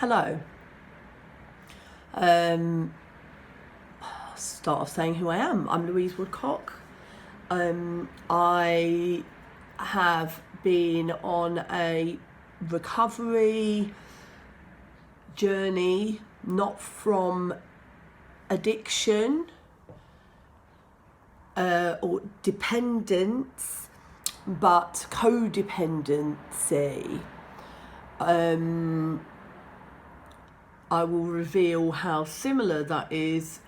Hello. I'll start off saying who I am. I'm Louise Woodcock. I have been on a recovery journey, not from addiction or dependence, but codependency. I will reveal how similar that is,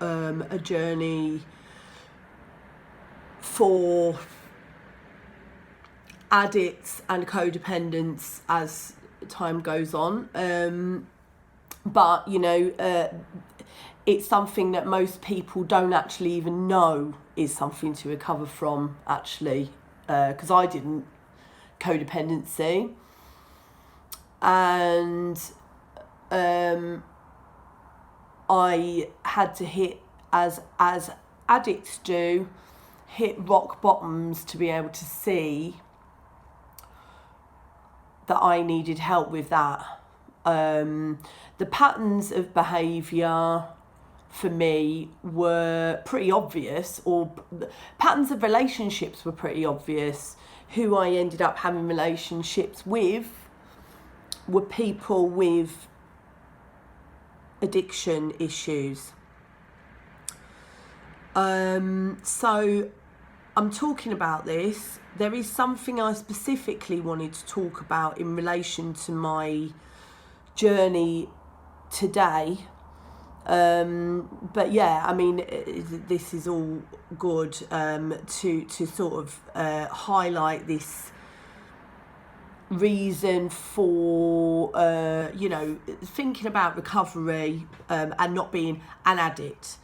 a journey for addicts and codependents as time goes on. But, it's something that most people don't actually even know is something to recover from, actually, because I didn't. Codependency. And I had to hit, as addicts do, hit rock bottoms to be able to see that I needed help with that. The patterns of behaviour for me were pretty obvious, or patterns of relationships were pretty obvious. Who I ended up having relationships with were people with addiction issues. So I'm talking about this. There is something I specifically wanted to talk about in relation to my journey today. But yeah, I mean, this is all good to sort of highlight this reason for thinking about recovery and not being an addict.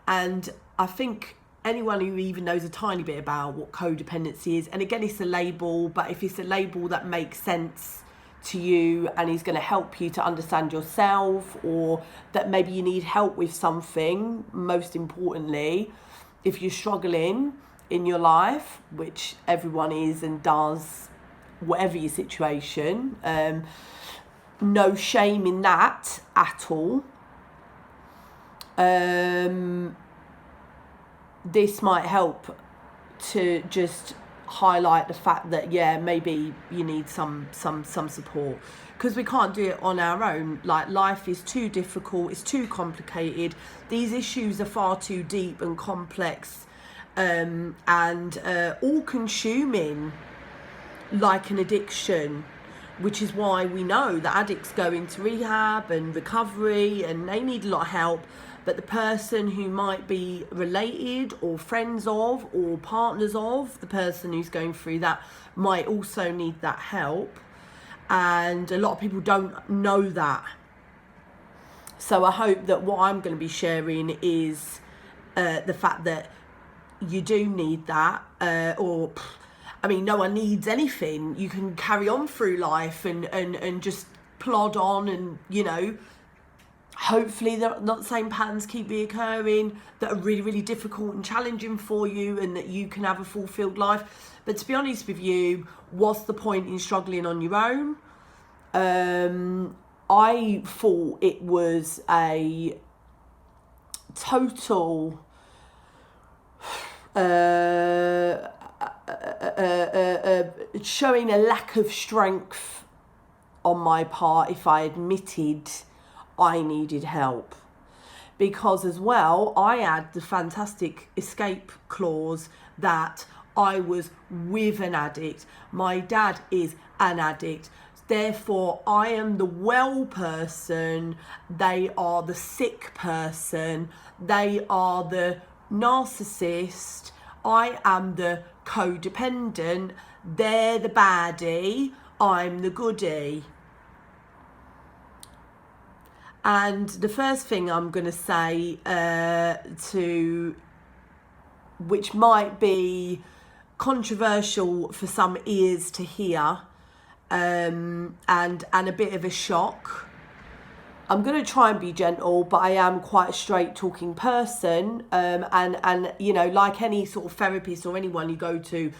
And I think anyone who even knows a tiny bit about what codependency is, and again, it's a label, but if it's a label that makes sense to you and is going to help you to understand yourself, or that maybe you need help with something, most importantly, if you're struggling in your life, which everyone is and does, whatever your situation, no shame in that at all. This might help to just highlight the fact that maybe you need some support, because we can't do it on our own. Like, life is too difficult, it's too complicated, these issues are far too deep and complex, and all consuming, like an addiction, which is why we know that addicts go into rehab and recovery and they need a lot of help. But the person who might be related or friends of or partners of the person who's going through that might also need that help. And a lot of people don't know that. So I hope that what I'm going to be sharing is the fact that you do need that. No one needs anything. You can carry on through life and just plod on, and, hopefully not the same patterns keep reoccurring that are really, really difficult and challenging for you, and that you can have a fulfilled life. But to be honest with you, what's the point in struggling on your own? I thought it was a total showing a lack of strength on my part if I admitted I needed help, because as well I had the fantastic escape clause that I was with an addict. My dad is an addict, therefore I am the well person, they are the sick person, they are the narcissist, I am the codependent, they're the baddie, I'm the goodie. And the first thing I'm going to say which might be controversial for some ears to hear, and a bit of a shock. I'm going to try and be gentle, but I am quite a straight talking person, and like any sort of therapist or anyone you go to,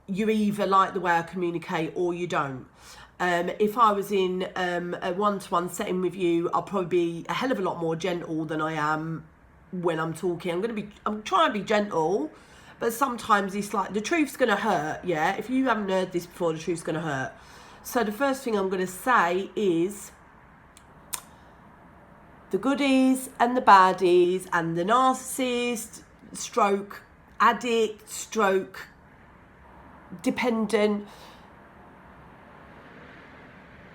you either like the way I communicate or you don't. If I was in a one-to-one setting with you, I'll probably be a hell of a lot more gentle than I am when I'm talking. I'm trying to be gentle, but sometimes it's like the truth's gonna hurt. Yeah, if you haven't heard this before, the truth's gonna hurt. So the first thing I'm gonna say is the goodies and the baddies and the narcissist stroke addict stroke dependent,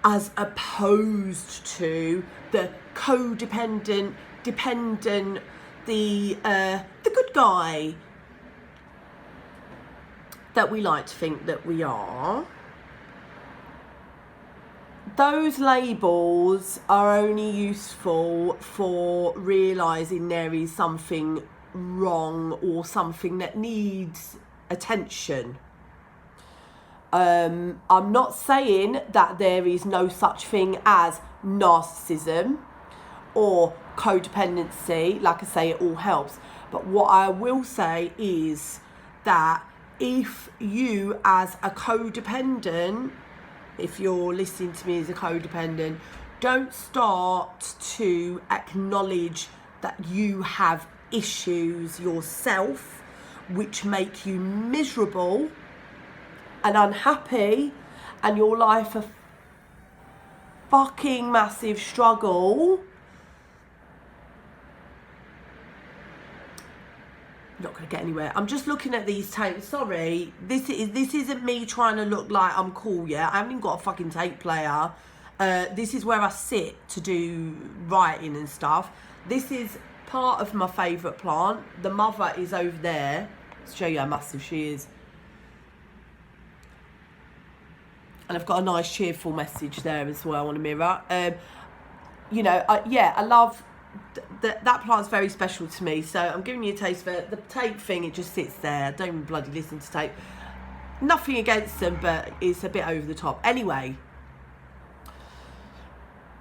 as opposed to the codependent, dependent, the good guy that we like to think that we are. Those labels are only useful for realising there is something wrong or something that needs attention. I'm not saying that there is no such thing as narcissism or codependency. Like I say, it all helps. But what I will say is that if you as a codependent, if you're listening to me as a codependent, don't start to acknowledge that you have issues yourself which make you miserable and unhappy and your life a fucking massive struggle. Not going to get anywhere. I'm just looking at these tapes. Sorry, this isn't me trying to look like I'm cool. Yeah, I haven't even got a fucking tape player. This is where I sit to do writing and stuff. This is part of my favourite plant. The mother is over there. Let's show you how massive she is. And I've got a nice cheerful message there as well on a mirror. You know, I love. That plant's very special to me, so I'm giving you a taste for it. The tape thing, it just sits there. I don't even bloody listen to tape. Nothing against them, but it's a bit over the top. Anyway,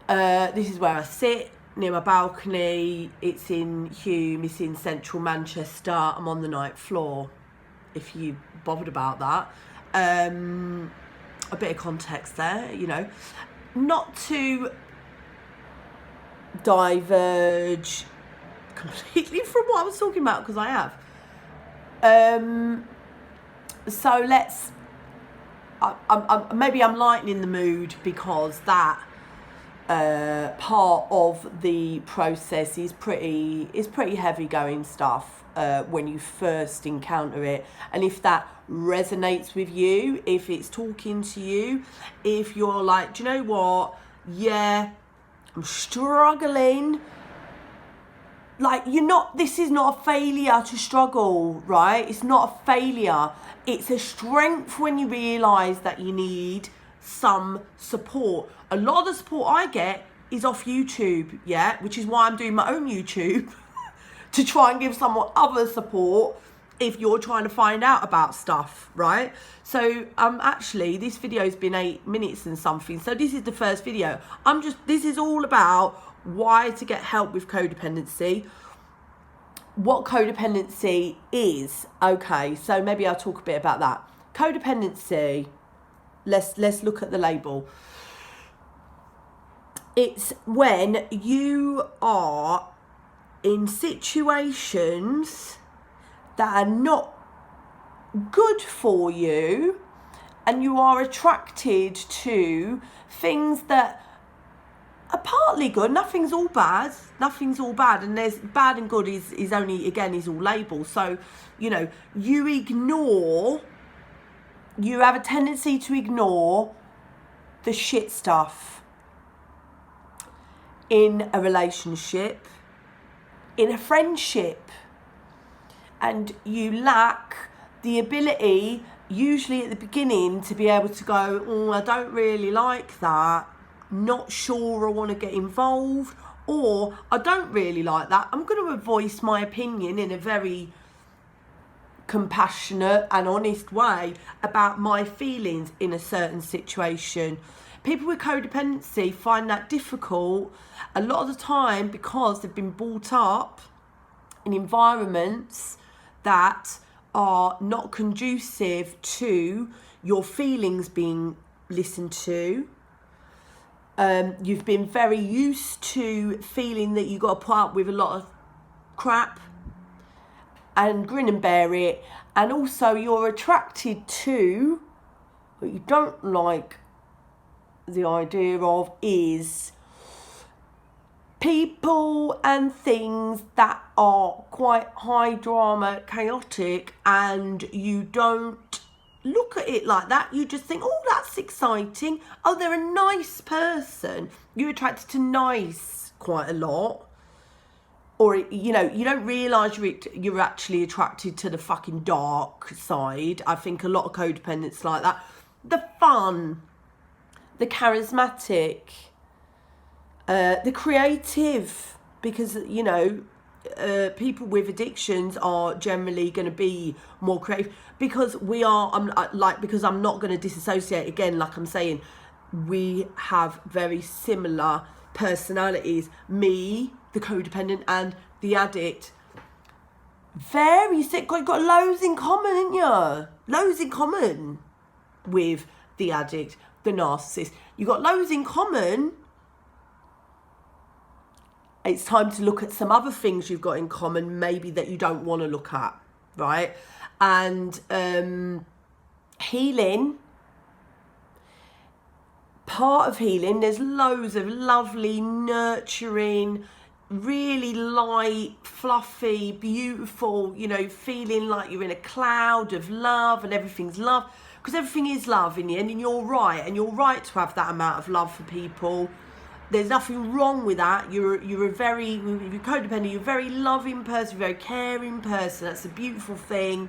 this is where I sit, near my balcony. It's in Hume, it's in central Manchester. I'm on the 9th floor, if you bothered about that. A bit of context there, you know. Not to diverge completely from what I was talking about, because I have. So let's. Maybe I'm lightening the mood because that part of the process is pretty heavy going stuff when you first encounter it, and if that resonates with you, if it's talking to you, if you're like, do you know what? Yeah. I'm struggling. Like, this is not a failure to struggle, right? It's not a failure. It's a strength when you realise that you need some support. A lot of the support I get is off YouTube, yeah? Which is why I'm doing my own YouTube to try and give someone other support if you're trying to find out about stuff, right? So actually this video's been 8 minutes and something, so this is the first video. This is all about why to get help with codependency, what codependency is. Okay, so maybe I'll talk a bit about that. Codependency, let's look at the label. It's when you are in situations that are not good for you, and you are attracted to things that are partly good. Nothing's all bad, and there's bad and good is only, again, is all labels. So, you know, you have a tendency to ignore the shit stuff in a relationship, in a friendship. And you lack the ability, usually at the beginning, to be able to go, oh, I don't really like that, not sure I want to get involved, or I don't really like that. I'm going to voice my opinion in a very compassionate and honest way about my feelings in a certain situation. People with codependency find that difficult a lot of the time because they've been brought up in environments that are not conducive to your feelings being listened to, You've been very used to feeling that you've got to put up with a lot of crap and grin and bear it. And also you're attracted to, what you don't like the idea of, is people and things that are quite high drama, chaotic, and you don't look at it like that. You just think, oh, that's exciting. Oh, they're a nice person. You're attracted to nice quite a lot. Or, you know, you don't realise you're actually attracted to the fucking dark side. I think a lot of codependents like that. The fun, the charismatic, the creative, because, you know, people with addictions are generally going to be more creative, because because I'm not going to disassociate again, like I'm saying, we have very similar personalities. Me, the codependent, and the addict, very sick. You've got loads in common, haven't you? Loads in common with the addict, the narcissist. You've got loads in common. It's time to look at some other things you've got in common, maybe that you don't want to look at, right? And healing, part of healing, there's loads of lovely, nurturing, really light, fluffy, beautiful, you know, feeling like you're in a cloud of love and everything's love, because everything is love in the end, and you're right to have that amount of love for people. There's nothing wrong with that. You're codependent, you're a very loving person, very caring person. That's a beautiful thing.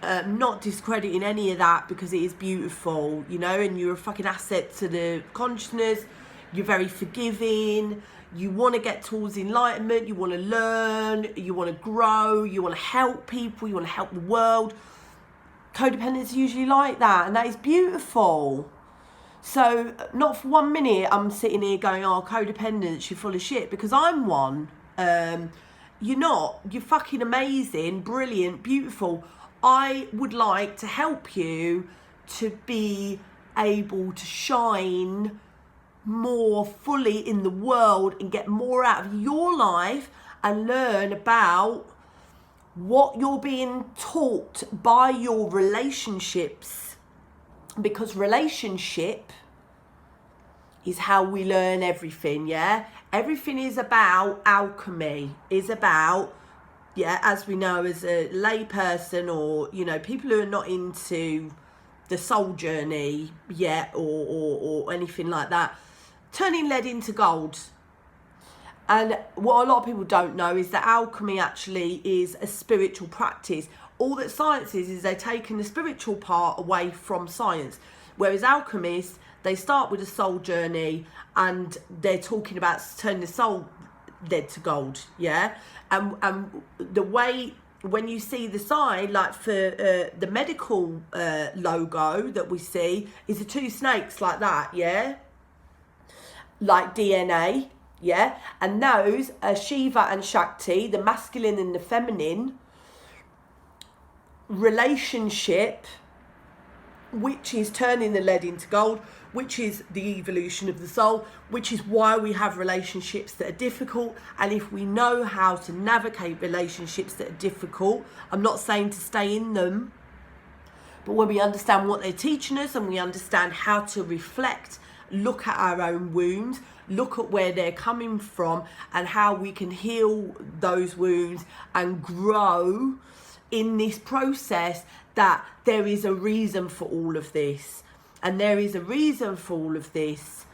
Not discrediting any of that, because it is beautiful, you know, and you're a fucking asset to the consciousness. You're very forgiving. You want to get towards enlightenment. You want to learn. You want to grow. You want to help people. You want to help the world. Codependents are usually like that, and that is beautiful. So not for 1 minute I'm sitting here going, oh, codependence, you're full of shit, because I'm one. You're not. You're fucking amazing, brilliant, beautiful. I would like to help you to be able to shine more fully in the world and get more out of your life and learn about what you're being taught by your relationships, because relationship is how we learn everything. Yeah, everything is about alchemy, is about, yeah, as we know, as a lay person, or, you know, people who are not into the soul journey yet, or anything like that, turning lead into gold. And what a lot of people don't know is that alchemy actually is a spiritual practice. All that science is they're taking the spiritual part away from science. Whereas alchemists, they start with a soul journey and they're talking about turning the soul lead to gold, yeah? And the way, when you see the sign, like for the medical logo that we see, is the two snakes like that, yeah? Like DNA, yeah? And those are Shiva and Shakti, the masculine and the feminine relationship, which is turning the lead into gold, which is the evolution of the soul, which is why we have relationships that are difficult. And if we know how to navigate relationships that are difficult, I'm not saying to stay in them, but when we understand what they're teaching us and we understand how to reflect, look at our own wounds, look at where they're coming from and how we can heal those wounds and grow in this process, that there is a reason for all of this. And there is a reason for all of this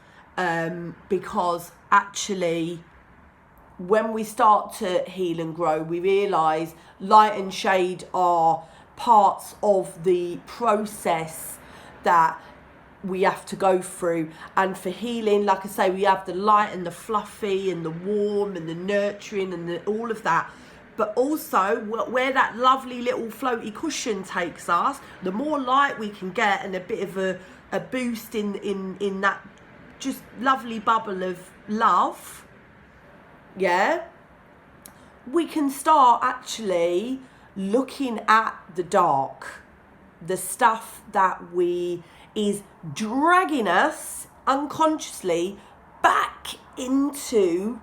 because actually when we start to heal and grow, we realise light and shade are parts of the process that we have to go through. And for healing, like I say, we have the light and the fluffy and the warm and the nurturing and all of that. But also where that lovely little floaty cushion takes us, the more light we can get and a bit of a boost in that just lovely bubble of love, yeah, we can start actually looking at the dark, the stuff that is dragging us unconsciously back into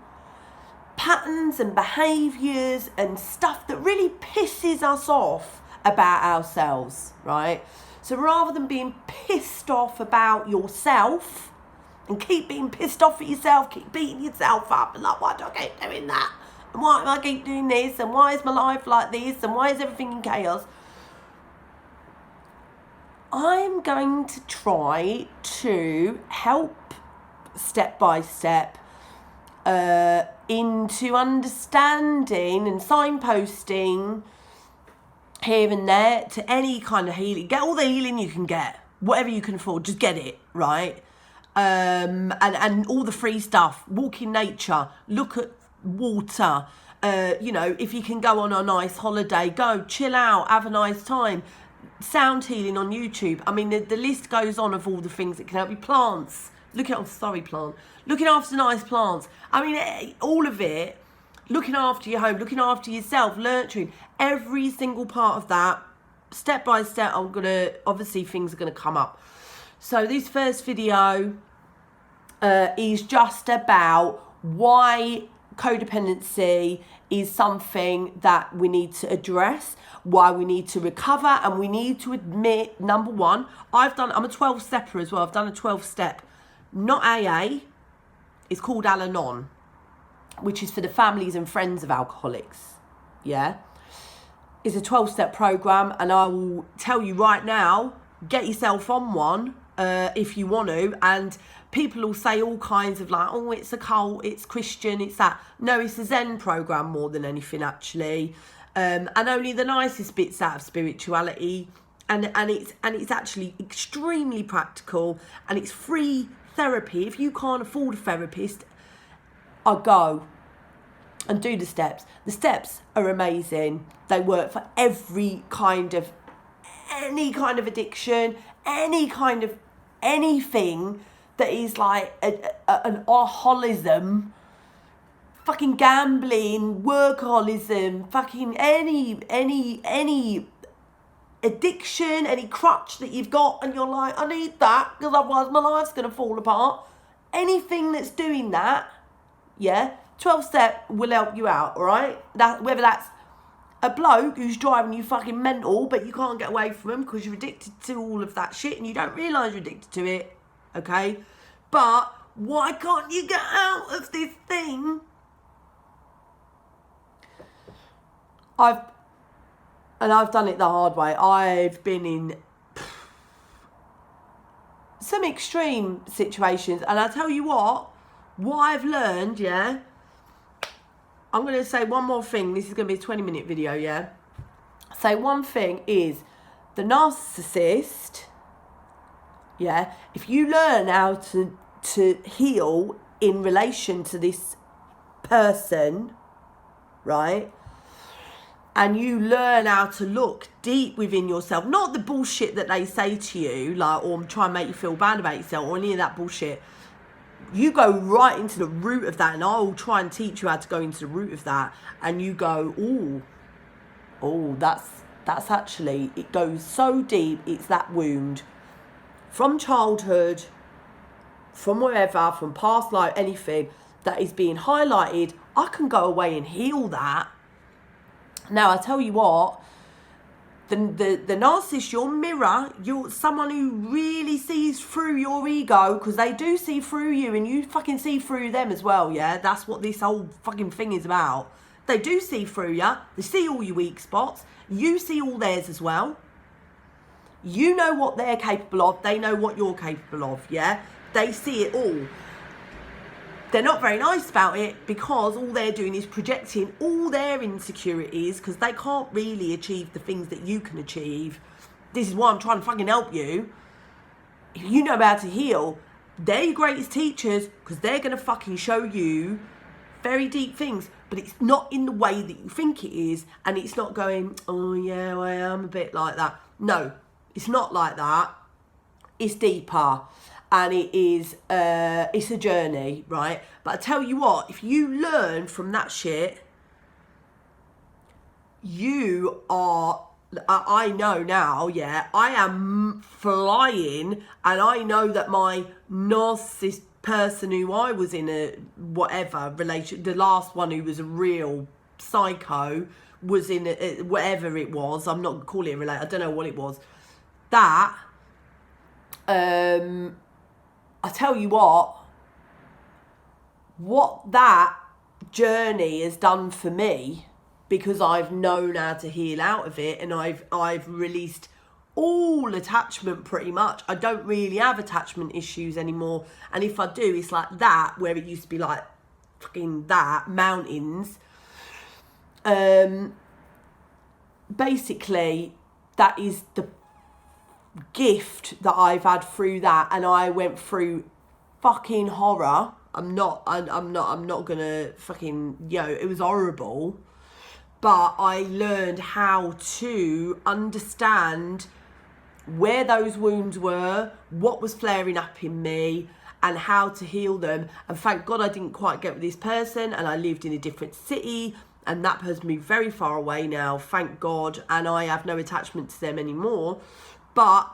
patterns and behaviours and stuff that really pisses us off about ourselves, right? So rather than being pissed off about yourself and keep being pissed off at yourself, keep beating yourself up and like, why do I keep doing that? And why do I keep doing this? And why is my life like this? And why is everything in chaos? I'm going to try to help step by step into understanding and signposting here and there to any kind of healing. Get all the healing you can get, whatever you can afford, just get it, right? And all the free stuff, walk in nature, look at water, you know, if you can go on a nice holiday, go chill out, have a nice time. Sound healing on YouTube. I mean, the list goes on of all the things that can help you. Plants. Looking after nice plants. I mean, all of it. Looking after your home, looking after yourself, nurturing. Every single part of that, step by step, obviously things are going to come up. So this first video is just about why codependency is something that we need to address, why we need to recover, and we need to admit, number one, I'm a 12-stepper as well. I've done a 12-step, not AA, it's called Al-Anon, which is for the families and friends of alcoholics, yeah? It's a 12-step program, and I will tell you right now, get yourself on one if you want to, and people will say all kinds of like, oh, it's a cult, it's Christian, it's that. No, it's a Zen program more than anything, actually. And only the nicest bits out of spirituality. And it's actually extremely practical, and it's free therapy. If you can't afford a therapist, I'll go and do the steps. The steps are amazing. They work for any kind of addiction, any kind of anything that is like an alcoholism, fucking gambling, workaholism, fucking any addiction, any crutch that you've got, and you're like, I need that because otherwise my life's gonna fall apart. Anything that's doing that, yeah, 12-step will help you out, all right? That whether that's a bloke who's driving you fucking mental, but you can't get away from him because you're addicted to all of that shit and you don't realise you're addicted to it, okay? But why can't you get out of this thing? I've done it the hard way. I've been in some extreme situations, and I tell you what I've learned, yeah? I'm going to say one more thing. This is going to be a 20-minute video, yeah? Say one thing is the narcissist, yeah? If you learn how to heal in relation to this person, right? And you learn how to look deep within yourself, not the bullshit that they say to you, like, or try and make you feel bad about yourself, or any of that bullshit. You go right into the root of that, and I'll try and teach you how to go into the root of that. And you go, oh, that's actually, it goes so deep. It's that wound from childhood, from wherever, from past life, anything that is being highlighted. I can go away and heal that. Now, I tell you what, the narcissist, your mirror, you're someone who really sees through your ego, because they do see through you and you fucking see through them as well, yeah? That's what this whole fucking thing is about. They do see through you. They see all your weak spots. You see all theirs as well. You know what they're capable of. They know what you're capable of, yeah? They see it all. They're not very nice about it because all they're doing is projecting all their insecurities because they can't really achieve the things that you can achieve. This is why I'm trying to fucking help you. If you know how to heal, they're your greatest teachers because they're going to fucking show you very deep things, but it's not in the way that you think it is, and it's not going, oh yeah, well, I am a bit like that. No, it's not like that. It's deeper. And it is, it's a journey, right? But I tell you what, if you learn from that shit, you are I know now, yeah, I am flying, and I know that my narcissist person who I was in a whatever relation, the last one who was a real psycho, was in a, whatever it was, I'm not going to call it a relate, I don't know what it was, that, I tell you what that journey has done for me, because I've known how to heal out of it, and I've released all attachment pretty much. I don't really have attachment issues anymore, and if I do, it's like that, where it used to be like fucking that, mountains. Basically, that is the gift that I've had through that, and I went through fucking horror. I'm not gonna fucking, it was horrible. But I learned how to understand where those wounds were, what was flaring up in me, and how to heal them. And thank God I didn't quite get with this person, and I lived in a different city, and that person moved very far away now, thank God, and I have no attachment to them anymore. But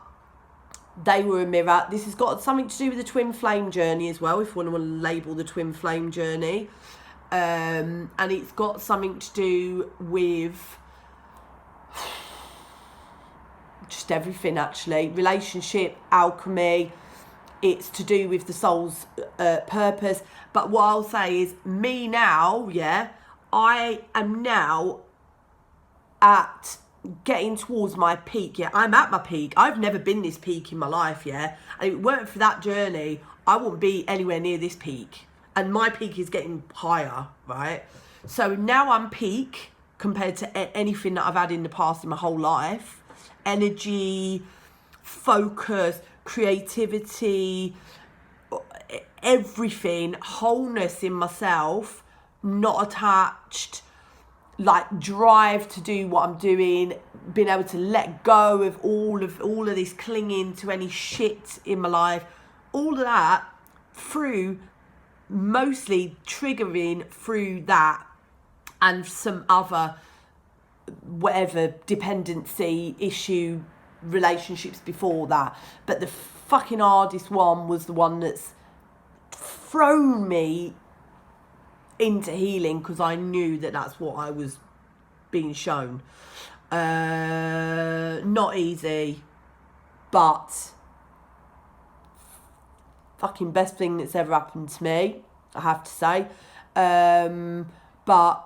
they were a mirror. This has got something to do with the twin flame journey as well, if you want to label the twin flame journey. And it's got something to do with just everything, actually. Relationship, alchemy. It's to do with the soul's purpose. But what I'll say is, me now, I am now at getting towards my peak. I'm at my peak. I've never been this peak in my life. And if it weren't for that journey, I wouldn't be anywhere near this peak. And my peak is getting higher, right? So now I'm peak compared to anything that I've had in the past in my whole life. Energy, focus, creativity, everything, wholeness in myself, not attached, like drive to do what I'm doing, being able to let go of all of this clinging to any shit in my life, all of that through, mostly triggering through that and some other whatever dependency issue relationships before that. But the fucking hardest one was the one that's thrown me into healing, because I knew that that's what I was being shown. Not easy, but fucking best thing that's ever happened to me, I have to say. But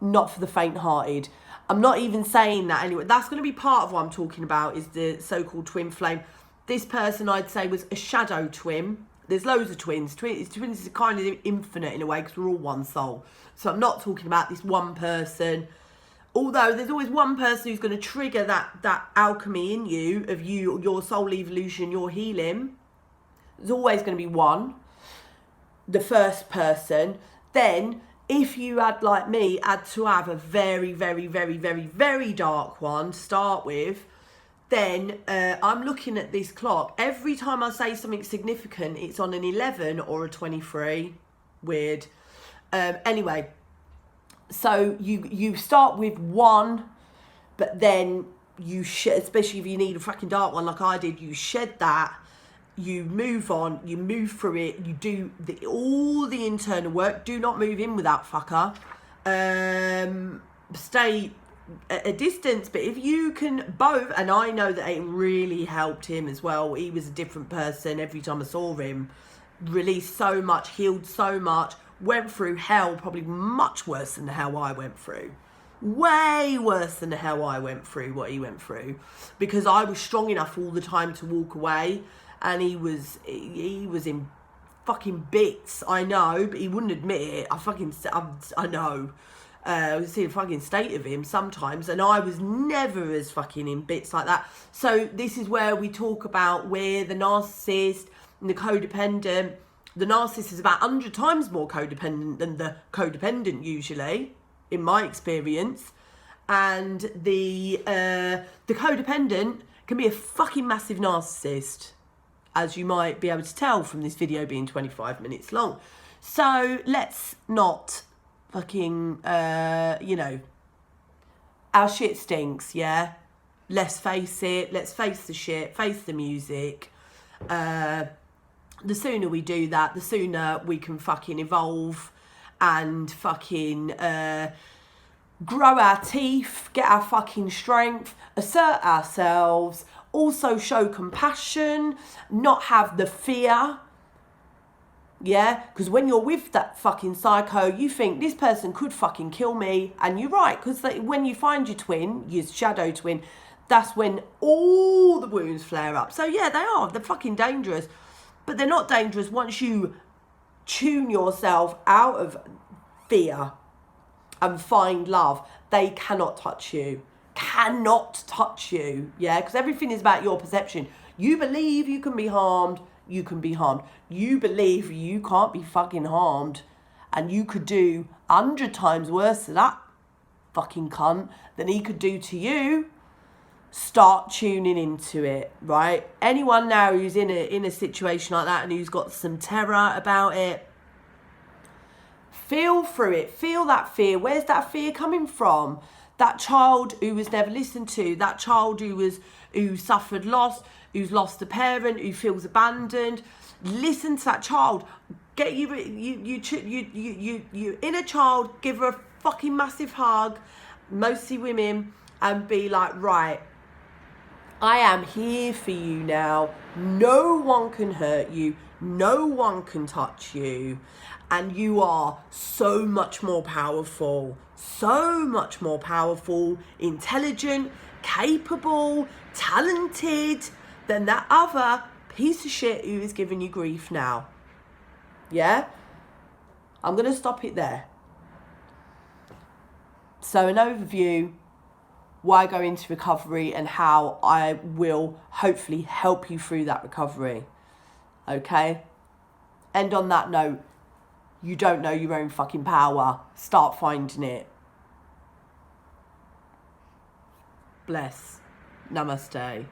not for the faint-hearted. I'm not even saying that anyway. That's going to be part of what I'm talking about, is the so-called twin flame. This person, I'd say, was a shadow twin. There's loads of twins. Twins is kind of infinite in a way, because we're all one soul. So I'm not talking about this one person. Although there's always one person who's going to trigger that alchemy in you, of your soul evolution, your healing. There's always going to be one, the first person. Then, if you had, like me, had to have a very, very, very, very, very dark one to start with, then I'm looking at this clock. Every time I say something significant, it's on an 11 or a 23. Weird. Anyway, so you start with one, but then you shed, especially if you need a fucking dark one like I did, you shed that. You move on, you move through it, you do all the internal work. Do not move in with that fucker. Stay at a distance, but if you can both, and I know that it really helped him as well. He was a different person every time I saw him. Released so much, healed so much, went through hell, probably much worse than the hell I went through. Way worse than the hell I went through, what he went through. Because I was strong enough all the time to walk away. And he was in fucking bits, I know, but he wouldn't admit it. I know. I see the fucking state of him sometimes, and I was never as fucking in bits like that. So this is where we talk about where the narcissist and the codependent. The narcissist is about 100 times more codependent than the codependent usually, in my experience. And the codependent can be a fucking massive narcissist, as you might be able to tell from this video being 25 minutes long. So let's not fucking, our shit stinks, yeah? Let's face it. Let's face the shit. Face the music. The sooner we do that, the sooner we can fucking evolve and fucking grow our teeth, get our fucking strength, assert ourselves, also show compassion, not have the fear. Yeah, because when you're with that fucking psycho, you think this person could fucking kill me. And you're right, because when you find your twin, your shadow twin, that's when all the wounds flare up. So yeah, they're fucking dangerous. But they're not dangerous once you tune yourself out of fear and find love. They cannot touch you. Cannot touch you. Yeah, because everything is about your perception. You believe you can be harmed. You can be harmed. You believe you can't be fucking harmed, and you could do 100 times worse to that fucking cunt than he could do to you. Start tuning into it, right? Anyone now who's in a situation like that and who's got some terror about it, feel through it. Feel that fear. Where's that fear coming from? That child who was never listened to, that child who suffered loss, who's lost a parent, who feels abandoned. Listen to that child. Get your inner child. Give her a fucking massive hug, mostly women, and be like, right, I am here for you now. No one can hurt you. No one can touch you. And you are so much more powerful. So much more powerful, intelligent, capable, talented than that other piece of shit who is giving you grief now. Yeah? I'm going to stop it there. So an overview, why go into recovery and how I will hopefully help you through that recovery. Okay? And on that note, you don't know your own fucking power. Start finding it. Bless. Namaste.